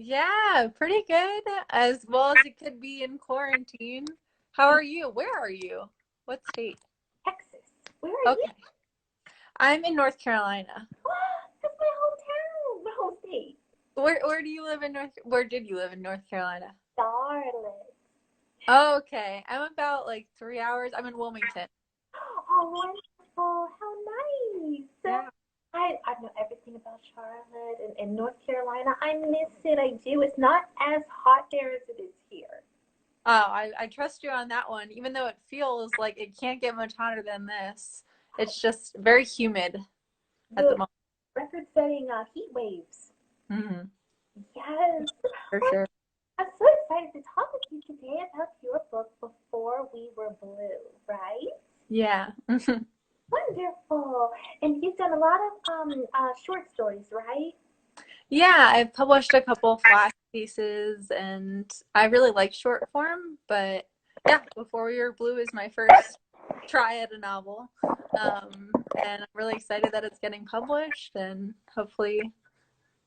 Yeah, pretty good, as well as it could be in quarantine. How are you? Where are you? What state? Texas. Where are you? Okay. I'm in North Carolina. That's my hometown, my home state. Where do you live in where did you live in North Carolina? Charlotte. Oh, okay. I'm about like 3 hours. I'm in Wilmington. Oh, wonderful. How nice. Yeah. I know everything about Charlotte and North Carolina. I miss it. I do. It's not as hot there as it is here. Oh, I trust you on that one, even though it feels like it can't get much hotter than this. It's just very humid at the The moment. record-setting heat waves. Hmm. Yes. For Oh, sure. I'm so excited to talk with you today about your book, Before We Were Blue, right? Yeah. Wonderful. And you've done a lot of short stories, right? Yeah, I've published a couple flash pieces and I really like short form, but yeah, Before We Were Blue is my first try at a novel. And I'm really excited that it's getting published and hopefully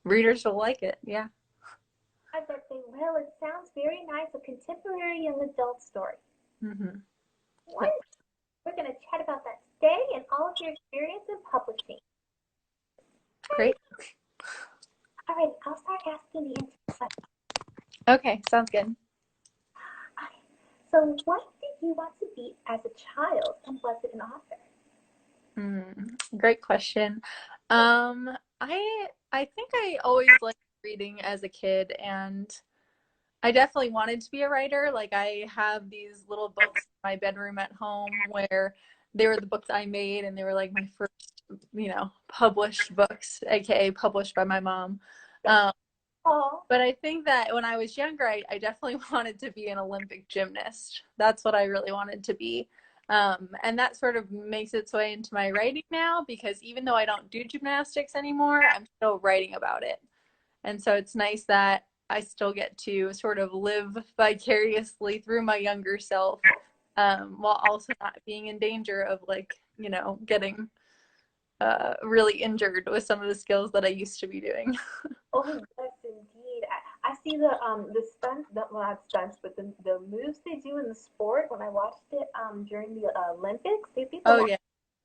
readers will like it. Yeah. I bet they will. It sounds very nice. A contemporary young adult story. Hmm. One, we're going to chat about that today and all of your experience in publishing. Great. All right, I'll start asking the interview questions. Okay, sounds good. Okay. So, what did you want to be as a child, and was it an author? Great question. Um, I think I always liked reading as a kid, and I definitely wanted to be a writer. Like I have these little books in my bedroom at home where they were the books I made, and they were like my first, published books, aka published by my mom. Um, Oh, but I think that when I was younger, I definitely wanted to be an Olympic gymnast. That's what I really wanted to be. And that sort of makes its way into my writing now because even though I don't do gymnastics anymore, I'm still writing about it. And so it's nice that I still get to sort of live vicariously through my younger self, while also not being in danger of getting really injured with some of the skills that I used to be doing. oh yes, indeed. I see the stunts, well, not stunts, but the moves they do in the sport. When I watched it during the Olympics, they did the Oh last yeah.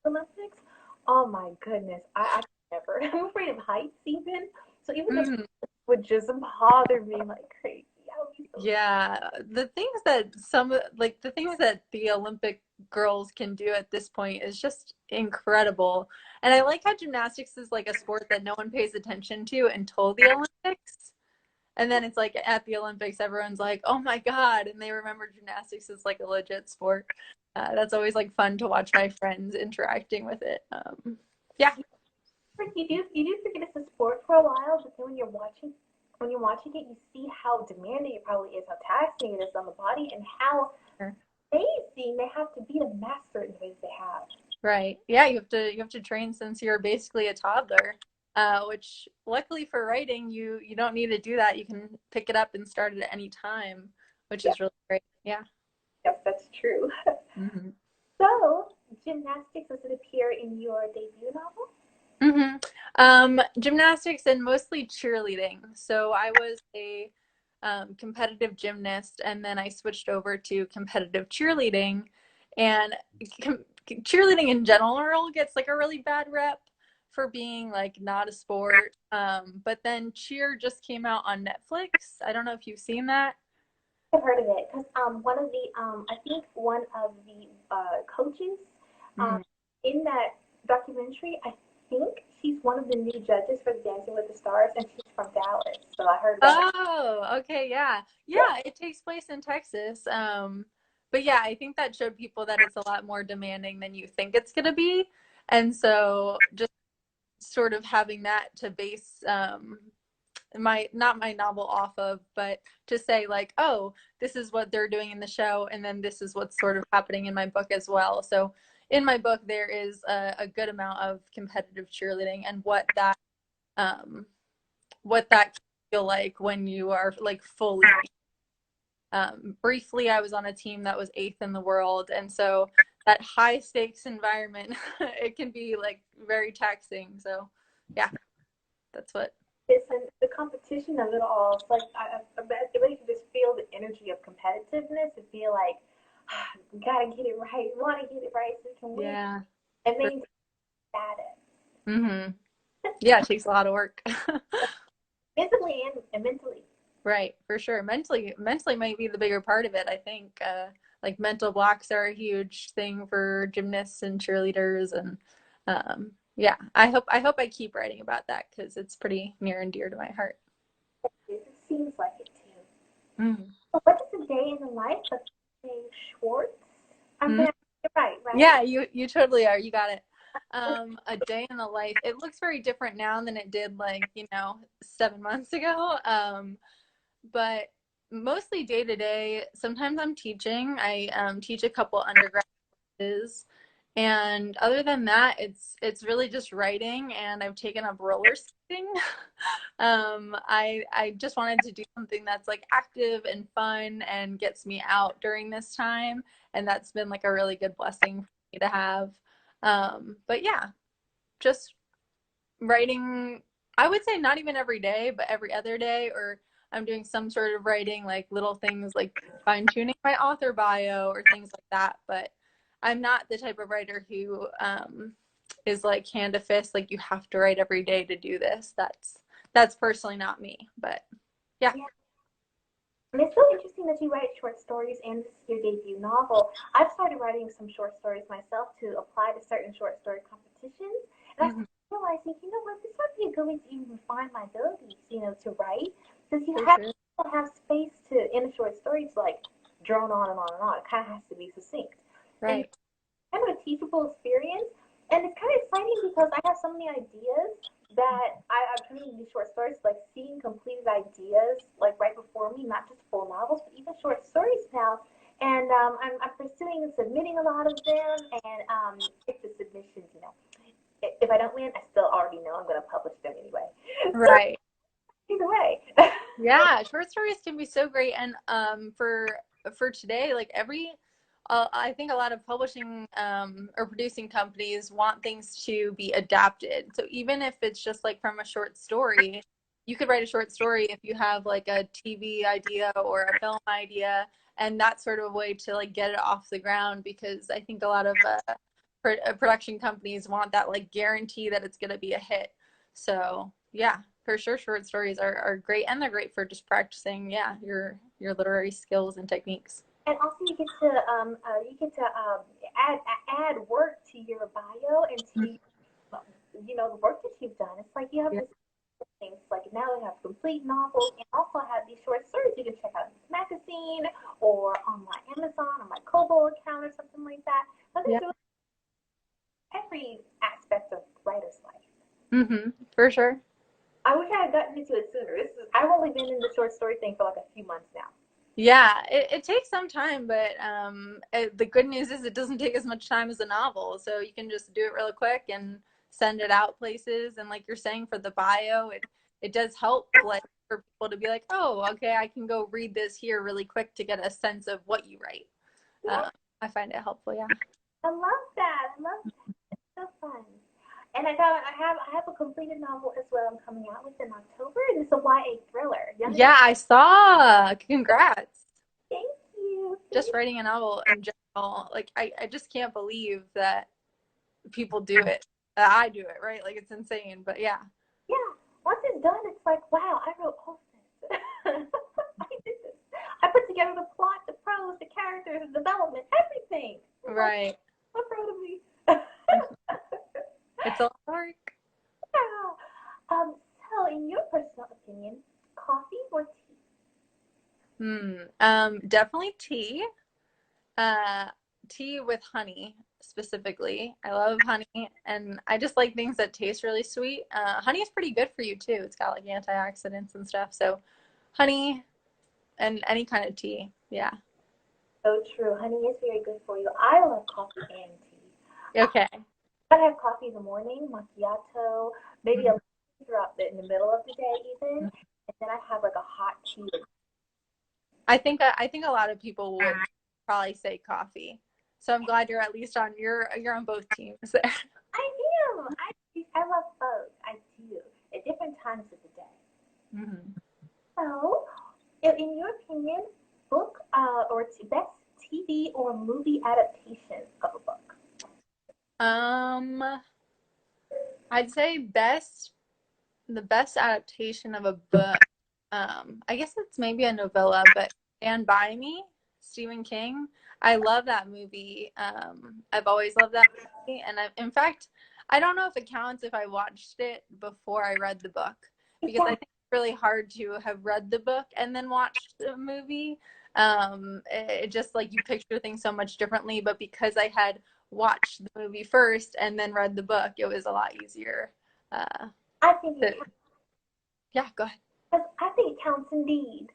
Olympics. Oh my goodness, I could never. I'm afraid of heights even. So even the Mhm. would just bother me like crazy. I would be so Yeah, the things that the Olympic girls can do at this point is just incredible. And I like how gymnastics is like a sport that no one pays attention to until the Olympics. And then it's like at the Olympics, everyone's like, "Oh my God!" And they remember gymnastics is like a legit sport. That's always like fun to watch my friends interacting with it. Yeah. you do forget it's a sport for a while, but then when you're watching it, you see how demanding it probably is, how taxing it is on the body, and how amazing they have to be to master it in the ways they have. Right. Yeah, you have to train since you're basically a toddler. Which luckily for writing, you don't need to do that. You can pick it up and start it at any time, which Yes, is really great. Yeah. yes, that's true. Hmm. So, gymnastics, does it appear in your debut novel? Hmm. Gymnastics and mostly cheerleading. So I was a competitive gymnast, and then I switched over to competitive cheerleading. And cheerleading in general gets like a really bad rep for being like not a sport. But then Cheer just came out on Netflix. I don't know if you've seen that. I've heard of it because one of the I think one of the coaches um, Mhm. in that documentary, I think she's one of the new judges for the Dancing with the Stars, and she's from Dallas. So I heard about her. Oh, okay, yeah. Yeah, Yeah, it takes place in Texas. But yeah, I think that showed people that it's a lot more demanding than you think it's gonna be. And so just sort of having that to base my not my novel off of, but to say like, oh, this is what they're doing in the show, and then this is what's sort of happening in my book as well. So in my book, there is a good amount of competitive cheerleading and um, what that can feel like when you are like fully. Briefly, I was on a team that was eighth in the world, and so that high stakes environment, it can be like very taxing. So, yeah, that's what. listen, the competition competition of it all. It's like I bet you can just feel the energy of competitiveness and feel like we gotta get it right. We want to get it right so we can win Yeah. and maintain status. Mm-hmm. Yeah, it takes a lot of work. Physically and mentally. Right, for sure. Mentally might be the bigger part of it. I think like mental blocks are a huge thing for gymnasts and cheerleaders, and yeah, I hope I keep writing about that because it's pretty near and dear to my heart. It seems like it too. Mm. So what is the day in the life of Dave Schwartz? I'm Mm. gonna get it right, right? Yeah, you totally are. You got it. A day in the life. It looks very different now than it did like, 7 months ago. But mostly day to day. Sometimes I'm teaching. I teach a couple undergrad classes, and other than that, it's really just writing. And I've taken up roller skating. I just wanted to do something that's like active and fun and gets me out during this time, and that's been like a really good blessing for me to have. But yeah, just writing, I would say not even every day, but every other day, or I'm doing some sort of writing, like little things like fine tuning my author bio or things like that. But I'm not the type of writer who is like hand to fist, like you have to write every day to do this. That's personally not me. But yeah. Yeah. And it's so interesting that you write short stories and this is your debut novel. I've started writing some short stories myself to apply to certain short story competitions. And I Mm-hmm. started realizing, you know what, this might be a good way to even refine my abilities, to write. Because you For have sure. to have space to, in a short story, to like drone on and on and on. It kind of has to be succinct. And Right. kind of a teachable experience. And it's kind of exciting because I have so many ideas that I'm turning these short stories, like seeing completed ideas, like right before me, not just full novels, but even short stories now. And I'm pursuing and submitting a lot of them. And if the submissions, if I don't win, I still already know I'm going to publish them anyway. So Right. either way. Yeah, short stories can be so great, and for today, like I think a lot of publishing or producing companies want things to be adapted. So even if it's just like from a short story, you could write a short story if you have like a TV idea or a film idea, and that's sort of a way to like get it off the ground because I think a lot of production companies want that like guarantee that it's going to be a hit. So yeah, for sure, short stories are great, and they're great for just practicing, yeah, your literary skills and techniques. And also you get to add work to your bio and to the work that you've done. It's like you have Yeah, this things like now we have complete novels and also have these short stories you can check out in this magazine or on my Amazon or my Kobo account or something like that. But yeah. there's really every aspect of writer's life. Mm-hmm. For sure. I wish I had gotten into it sooner. I've only been in the short story thing for like a few months now. Yeah, it takes some time, but the good news is it doesn't take as much time as a novel, so you can just do it real quick and send it out places. And like you're saying, for the bio, it does help like for people to be like, oh, okay, I can go read this here really quick to get a sense of what you write. Yeah, Um, I find it helpful. Yeah. I love that. I love that. It's so fun. And I have a completed novel as well. I'm coming out with in October, and it's a YA thriller. Young adult. Yeah, I saw. Congrats. Thank you. Just writing a novel in general, like I just can't believe that people do it. That I do it, right? Like it's insane. But yeah. Yeah. Once it's done, it's like, wow, I wrote all this. I did this. I put together the plot, the prose, the characters, the development, everything. Right. So proud of me. It's a lot of work. Yeah. So, in your personal opinion, coffee or tea? Definitely tea. Uh, Tea with honey specifically. I love honey, and I just like things that taste really sweet. Honey is pretty good for you too. It's got like antioxidants and stuff. So, honey and any kind of tea. Yeah. So true. Honey is very good for you. I love coffee and tea. Okay. I have coffee in the morning, macchiato, maybe Mhm. a throughout in the middle of the day even, and then I have like a hot tea. I think a lot of people would probably say coffee. So I'm glad you're at least on you're on both teams there. I am. I love both. I do at different times of the day. Mm-hmm. So, in your opinion, book or best TV or movie adaptation of a book? Um, I'd say the best adaptation of a book. I guess it's maybe a novella, but Stand By Me, Stephen King. I love that movie. I've always loved that movie, and in fact, I don't know if it counts if I watched it before I read the book, because I Yeah, think it's really hard to have read the book and then watched the movie. It just like you picture things so much differently, but because I had watched the movie first and then read the book, it was a lot easier. Uh, I think it to, counts. yeah, go ahead. I think it counts indeed.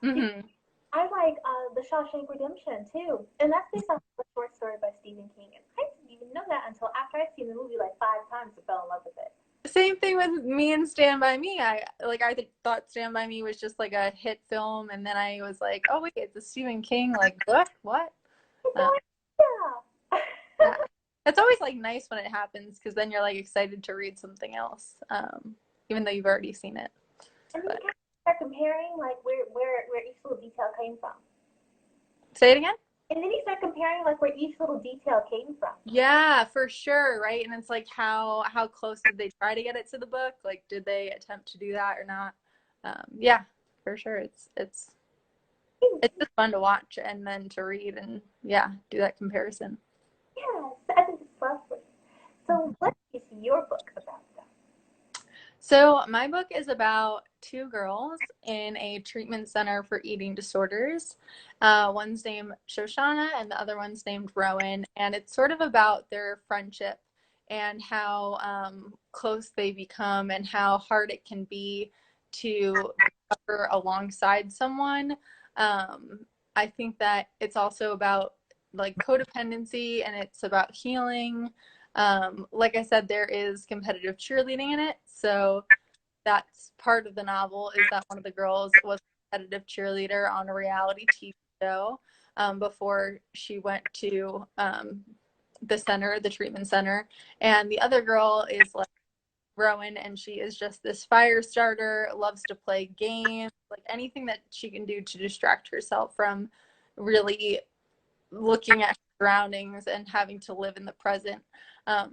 Mm-hmm. I like the Shawshank Redemption too, and that's based on a short story by Stephen King. And I didn't even know that until after I'd seen the movie like 5 times and fell in love with it. Same thing with me and Stand By Me. I thought Stand By Me was just like a hit film, and then I was like, oh wait, it's a Stephen King like book. What? It's Uh, always, yeah. yeah, it's always like nice when it happens because then you're like excited to read something else, even though you've already seen it. And then you But kind of start comparing like where each little detail came from. say it again. And then you start comparing like where each little detail came from. Yeah, for sure, right? And it's like how close did they try to get it to the book? Like, did they attempt to do that or not? Yeah, for sure. It's just fun to watch and then to read and yeah, do that comparison. Yes, I think it's lovely. So what is your book about them? So my book is about two girls in a treatment center for eating disorders. One's named Shoshana and the other one's named Rowan, and it's sort of about their friendship and how close they become and how hard it can be to recover alongside someone. I think that it's also about like codependency and it's about healing. Like I said, there is competitive cheerleading in it. So that's part of the novel is that one of the girls was a competitive cheerleader on a reality TV show before she went to the center, the treatment center. And the other girl is like Rowan, and she is just this fire starter, loves to play games, like anything that she can do to distract herself from really looking at surroundings and having to live in the present.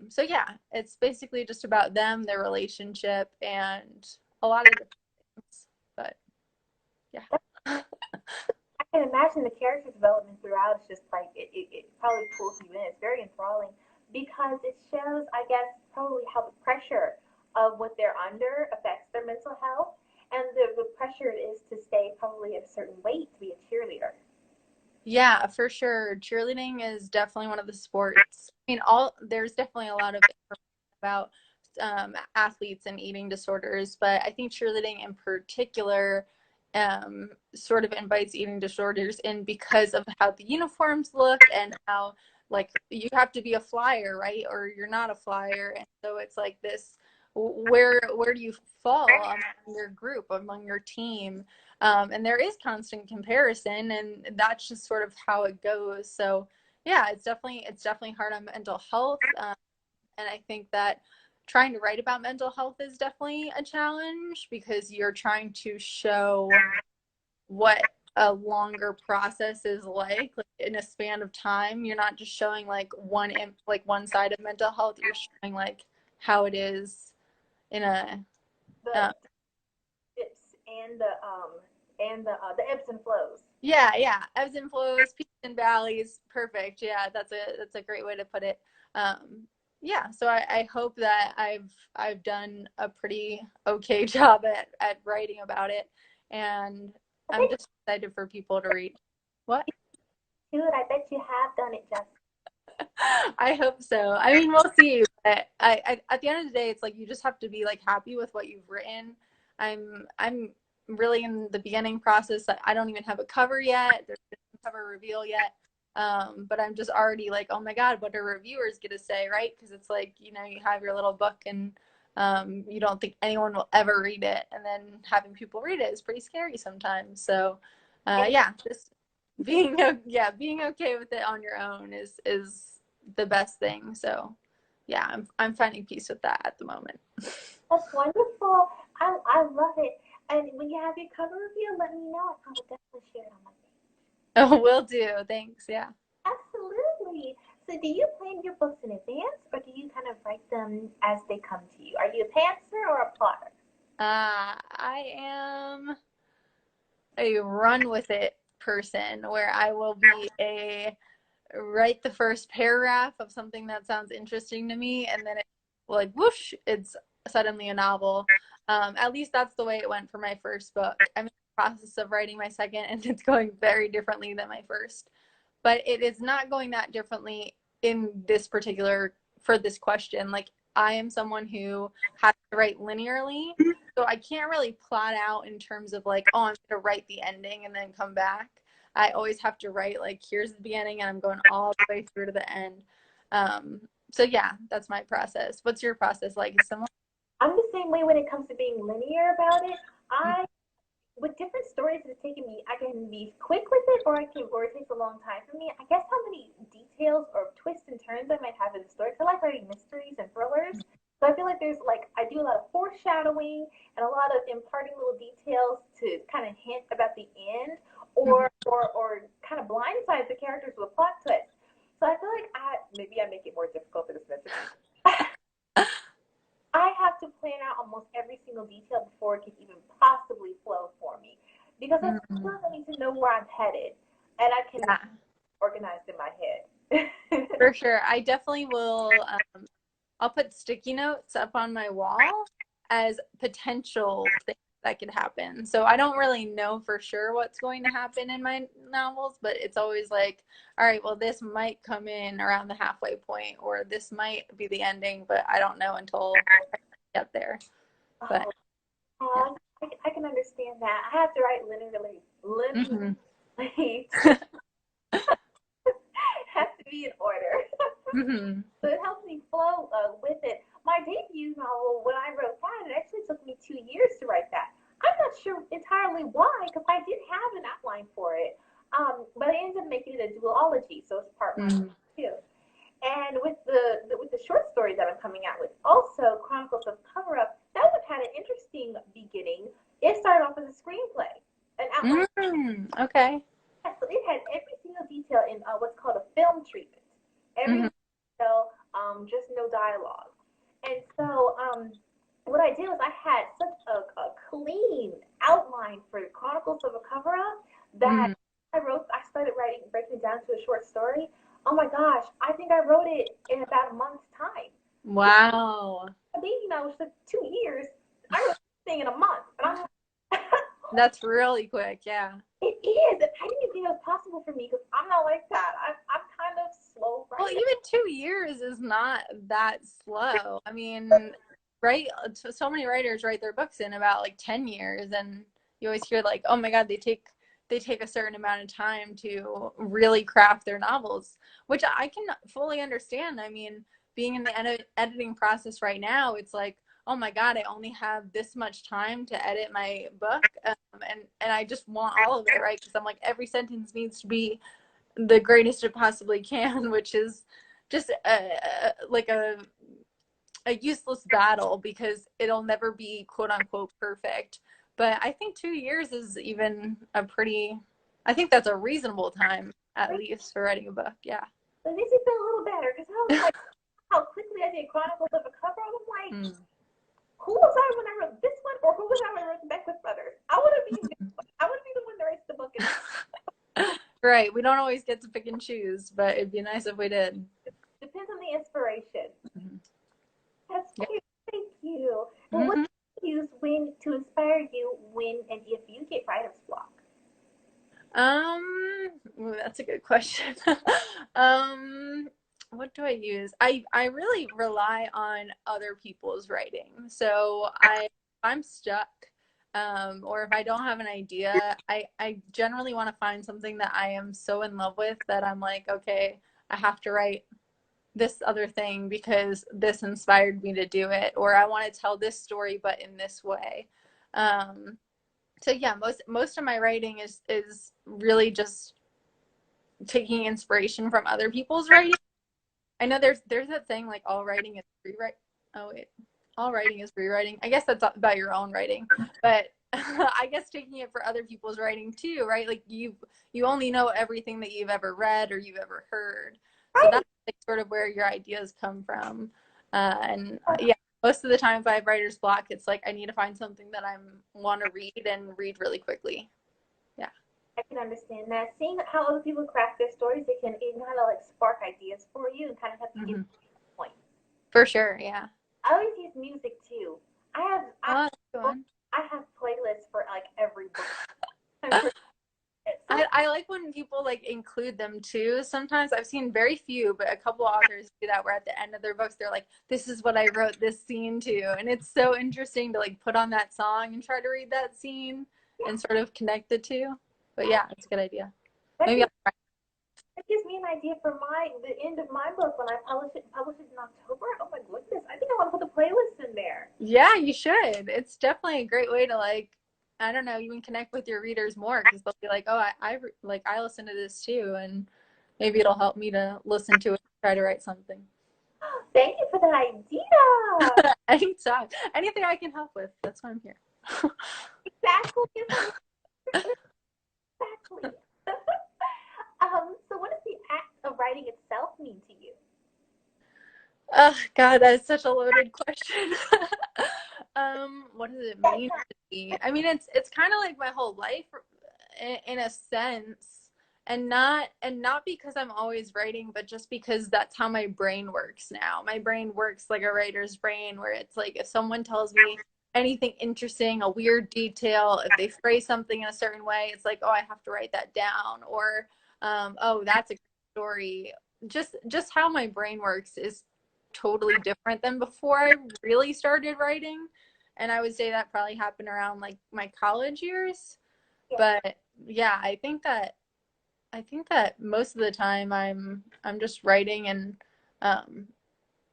So yeah, it's basically just about them, their relationship, and a lot of different things. But yeah. I can imagine the character development throughout is just like it probably pulls you in. It's very enthralling because it shows, I guess, probably how the pressure of what they're under affects their mental health and the pressure it is to stay probably at a certain weight to be a cheerleader. Yeah, for sure. Cheerleading is definitely one of the sports. I mean, all there's definitely a lot of information about athletes and eating disorders, but I think cheerleading in particular sort of invites eating disorders in because of how the uniforms look and how like you have to be a flyer, right? Or you're not a flyer, and so it's like this. Where do you fall among your group, among your team? And there is constant comparison, and that's just sort of how it goes. So yeah, it's definitely hard on mental health, and I think that trying to write about mental health is definitely a challenge because you're trying to show what a longer process is like in a span of time. You're not just showing like one side of mental health. You're showing like how it is in a The dips and the ebbs and flows. yeah, yeah. Ebbs and flows, peaks and valleys. Perfect. Yeah, that's a great way to put it. Um, yeah, so I hope that I've done a pretty okay job at writing about it, and I I'm think just excited for people to read. What? good. I bet you have done it, Jess. I hope so. I mean, we'll see. But at the end of the day, it's like you just have to be like happy with what you've written. I'm really in the beginning process. I don't even have a cover yet. There's no cover reveal yet. But I'm just already like, oh my God, what are reviewers gonna say, right? Because it's like, you have your little book and you don't think anyone will ever read it, and then having people read it is pretty scary sometimes. So, yeah, just being okay with it on your own is the best thing. So yeah, I'm finding peace with that at the moment. That's wonderful. I love it. And when you have your cover review, let me know. I will definitely share it on my page. Oh, will do. Thanks. Yeah. Absolutely. So do you plan your books in advance, or do you kind of write them as they come to you? Are you a pantser or a plotter? I am a run with it person where I will be a write the first paragraph of something that sounds interesting to me, and then it like whoosh, it's suddenly a novel. At least that's the way it went for my first book. I'm in the process of writing my second, and it's going very differently than my first. But it is not going that differently in this particular for this question. Like I am someone who has to write linearly, so I can't really plot out in terms of like, oh, I'm gonna write the ending and then come back. I always have to write like, here's the beginning and I'm going all the way through to the end. So yeah, that's my process. What's your process like? Is similar? I'm the same way when it comes to being linear about it. I with different stories it's taken me, I can be quick with it, or it takes a long time for me. I guess how many details or twists and turns I might have in the story. Cause I like writing mysteries and thrillers. So I feel like there's like I do a lot of foreshadowing and a lot of imparting little details to kind of hint about the end or kind of blindside the characters with a plot twist. So I feel like maybe I make it more difficult than it's meant to be. I have to plan out almost every single detail before it can even possibly flow for me. Because I sometimes I need to know where I'm headed and I can Yeah, organize in my head. for sure. I definitely will. I'll put sticky notes up on my wall as potential things that could happen. So I don't really know for sure what's going to happen in my novels, but it's always like, all right, well, this might come in around the halfway point, or this might be the ending, but I don't know until I get there. But Oh, yeah. I can understand that. I have to write linearly. Has to be in order. So it helps me flow with it. My debut novel, when I wrote that, it actually took me 2 years to write that. I'm not sure entirely why, because I did have an outline for it. But I ended up making it a duology, so it's part one, part two. And with the short story that I'm coming out with, also Chronicles of Cover Up, that one had an interesting beginning. It started off as a screenplay, an outline. Okay. So it had every single detail in what's called a film treatment. Every detail, just no dialogue. And so what I did was I had such a clean outline for Chronicles of a Cover Up that I started breaking it down to a short story. Oh my gosh, I think I wrote it in about a month's time. Wow. I mean, you know, it took 2 years. I wrote this thing in a month. And I'm like, That's really quick, yeah. it is. And I didn't even think it was possible for me because I'm not like that. I'm kind of slow Well, writer. even 2 years is not that slow. I mean, right? So many writers write their books in about like 10 years, and you always hear like, oh my God, they take a certain amount of time to really craft their novels, which I can fully understand. I mean, being in the editing process right now, it's like, oh my God, I only have this much time to edit my book, and I just want all of it, right? Because I'm like, every sentence needs to be the greatest it possibly can, which is just like a useless battle because it'll never be quote unquote perfect. But I think 2 years is even a pretty, I think that's a reasonable time at least for writing a book. Yeah. It makes me feel a little better because I was like, how quickly I did Chronicles of a Cover. I'm like, who was I when I wrote this one, or who was I when I wrote the Beckwith Brothers? I want to be the one that writes the book. Right. We don't always get to pick and choose, but it'd be nice if we did. Depends on the inspiration. That's Yeah. cute. Thank you. Well, what do you use when to inspire you when and if you get writer's block? That's a good question. What do I use? I really rely on other people's writing. So if I'm stuck, or if I don't have an idea, I generally want to find something that I am so in love with that I'm like, okay, I have to write this other thing because this inspired me to do it, or I want to tell this story but in this way. So yeah, most of my writing is really just taking inspiration from other people's writing. I know there's that thing like all writing is rewrite. Oh wait, all writing is rewriting. I guess that's about your own writing, but I guess taking it for other people's writing too, right? Like you only know everything that you've ever read or you've ever heard. So Right. that's like sort of where your ideas come from. And yeah, most of the time if I have writer's block, it's like I need to find something that I want to read and read really quickly. Yeah. I can understand that. Seeing how other people craft their stories, it can kind of like spark ideas for you and kind of help you get to the point. For sure, yeah. I always use music too. I have Oh, that's a good one. I have playlists for like every book. I like when people like include them too. Sometimes I've seen very few, but a couple authors do that where at the end of their books they're like, this is what I wrote this scene to. And it's so interesting to like put on that song and try to read that scene and sort of connect the two. But yeah, it's a good idea. Maybe I'll try. That gives me an idea for the end of my book when I publish it in October. Oh my goodness. I think I want to put the playlist in there. Yeah, you should. It's definitely a great way to like, I don't know, even connect with your readers more because they'll be like, oh, I listen to this too, and maybe it'll help me to listen to it and try to write something. Thank you for that idea. Anytime. Anything I can help with, that's why I'm here. Exactly. Exactly. So what does the act of writing itself mean to you? Oh God, that is such a loaded question. What does it mean to me? I mean, it's kind of like my whole life, in a sense, and not because I'm always writing, but just because that's how my brain works now. My brain works like a writer's brain, where it's like if someone tells me anything interesting, a weird detail, if they phrase something in a certain way, it's like, oh, I have to write that down, or oh, that's a story. Just how my brain works is totally different than before I really started writing. And I would say that probably happened around like my college years. But yeah, I think that most of the time I'm just writing um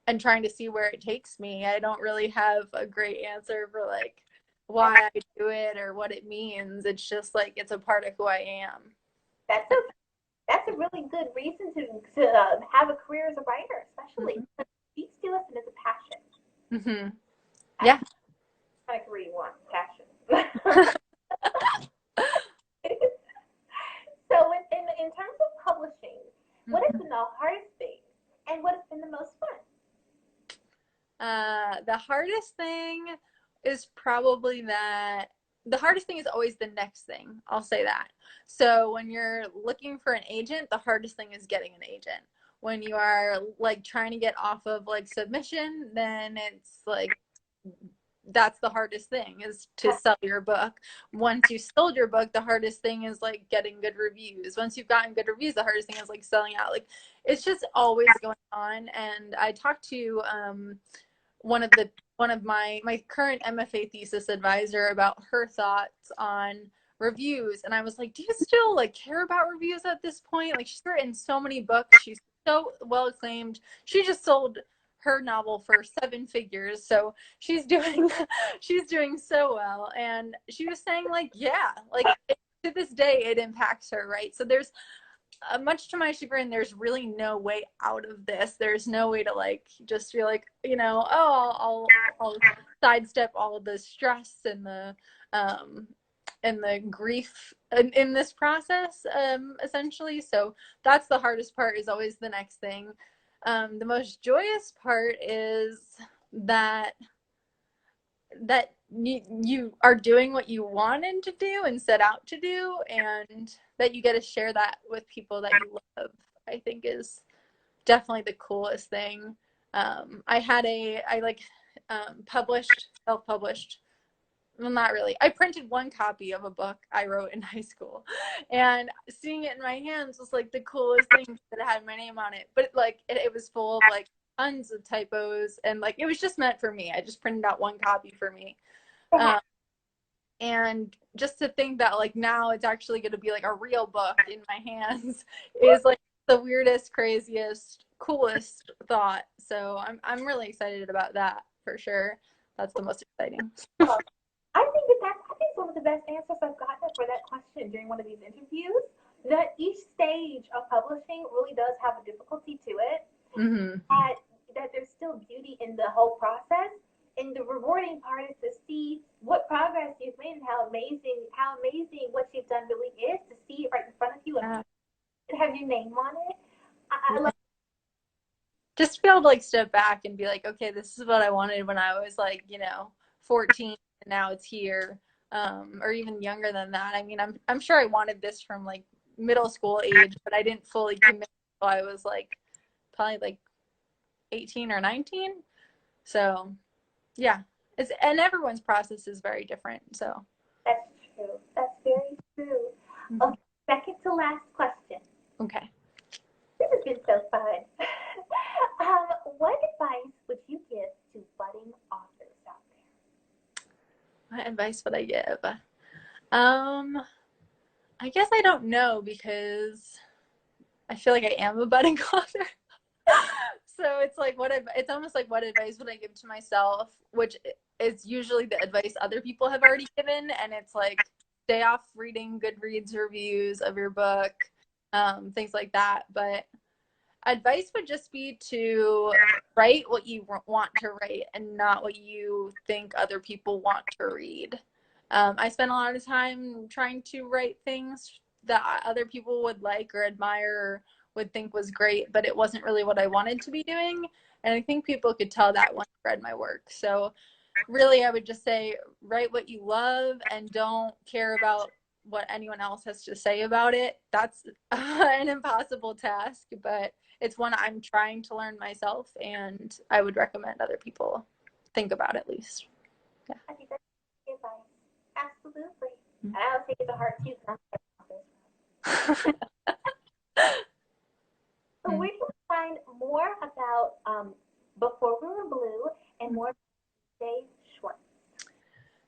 and trying to see where it takes me. I don't really have a great answer for like why I do it or what it means. It's just like it's a part of who I am. That's a that's a really good reason to have a career as a writer, especially because it speaks to us and it's a passion. Mm-hmm. That's Yeah. the kind of career you want, passion. So in terms of publishing, what has been the hardest thing and what has been the most fun? The hardest thing is probably that the hardest thing is always the next thing. I'll say that. So when you're looking for an agent, the hardest thing is getting an agent. When you are like trying to get off of like submission, then it's like that's the hardest thing is to sell your book. Once you sold your book, the hardest thing is like getting good reviews. Once you've gotten good reviews, the hardest thing is like selling out. Like it's just always going on. And I talked to one of my current MFA thesis advisor about her thoughts on reviews, and I was like, do you still like care about reviews at this point? Like she's written so many books, she's so well acclaimed, she just sold her novel for 7 figures, so she's doing she's doing so well. And she was saying like, yeah, like to this day it impacts her, right? So there's much to my chagrin, there's really no way out of this. There's no way to like just feel like, oh, I'll sidestep all of the stress um, and the grief in this process, essentially. So that's the hardest part. Is always the next thing. The most joyous part is that you are doing what you wanted to do and set out to do, and that you get to share that with people that you love, I think is definitely the coolest thing. Published, self-published, well, not really. I printed one copy of a book I wrote in high school, and seeing it in my hands was like the coolest thing that it had my name on it. But like it was full of like tons of typos, and like it was just meant for me. I just printed out one copy for me. Um, and just to think that like now it's actually going to be like a real book in my hands is like the weirdest, craziest, coolest thought. So I'm really excited about that for sure. That's the most exciting. I think one of the best answers I've gotten for that question during one of these interviews. That each stage of publishing really does have a difficulty to it. Mm-hmm. That there's still beauty in the whole process, and the rewarding part is to see what progress you've made and how amazing what you've done really is, to see it right in front of you and have your name on it. I love just to be able to like step back and be like, okay, this is what I wanted when I was like, 14, and now it's here, or even younger than that. I mean, I'm sure I wanted this from like middle school age, but I didn't fully commit until I was like probably like 18 or 19. So yeah, and everyone's process is very different. So that's true. That's very true. Okay, second to last question. Okay. This has been so fun. What advice would you give to budding authors out there? What advice would I give? I guess I don't know, because I feel like I am a budding author. So it's like, it's almost like, what advice would I give to myself, which is usually the advice other people have already given. And it's like, stay off reading Goodreads reviews of your book, things like that. But advice would just be to write what you want to write and not what you think other people want to read. I spent a lot of time trying to write things that other people would like or admire or would think was great, but it wasn't really what I wanted to be doing. And I think people could tell that when they read my work. So really, I would just say, write what you love and don't care about what anyone else has to say about it. That's an impossible task, but it's one I'm trying to learn myself, and I would recommend other people think about at least. Yeah. I think that's good advice. Absolutely. And I would take it to heart too. So where can we find more about Before We Were Blue and more about Schwartz?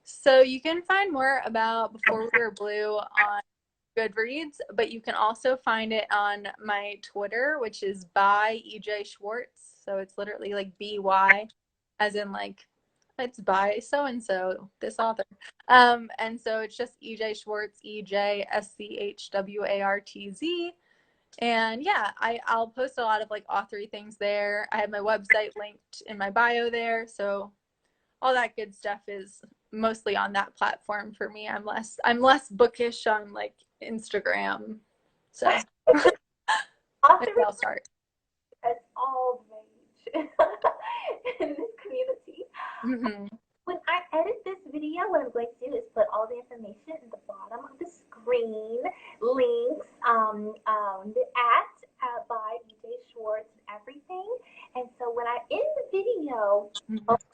So you can find more about Before We Were Blue on Goodreads, but you can also find it on my Twitter, which is by E.J. Schwartz. So it's literally like BY, as in like, it's by so-and-so, this author. And so it's just E.J. Schwartz, EJSCHWARTZ. And yeah, I'll post a lot of like authory things there. I have my website linked in my bio there. So all that good stuff is mostly on that platform for me. I'm less bookish on like Instagram. So maybe I'll start. As all rage in this community. Mm-hmm. When I edit this video, what I'm going to do is put all the information at the bottom of the screen, links, the by E.J. Schwartz and everything. And so when I end the video,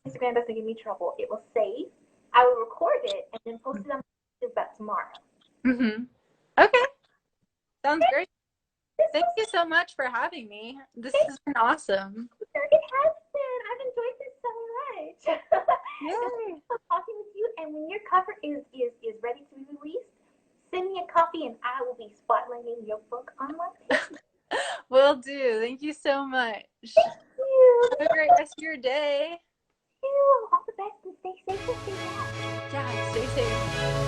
Instagram doesn't give me trouble. It will save. I will record it and then post it on YouTube tomorrow. Mm-hmm. Okay. Sounds great. Thank you so much for having me. This has been awesome. It has been. I've enjoyed this so much. Yay. Talking with you, and when your cover is ready to be released, send me a copy and I will be spotlighting your book on my page. Will do. Thank you so much. Thank you. Have a great rest of your day. Thank you. All the best and stay safe and stay well. Yeah, stay safe.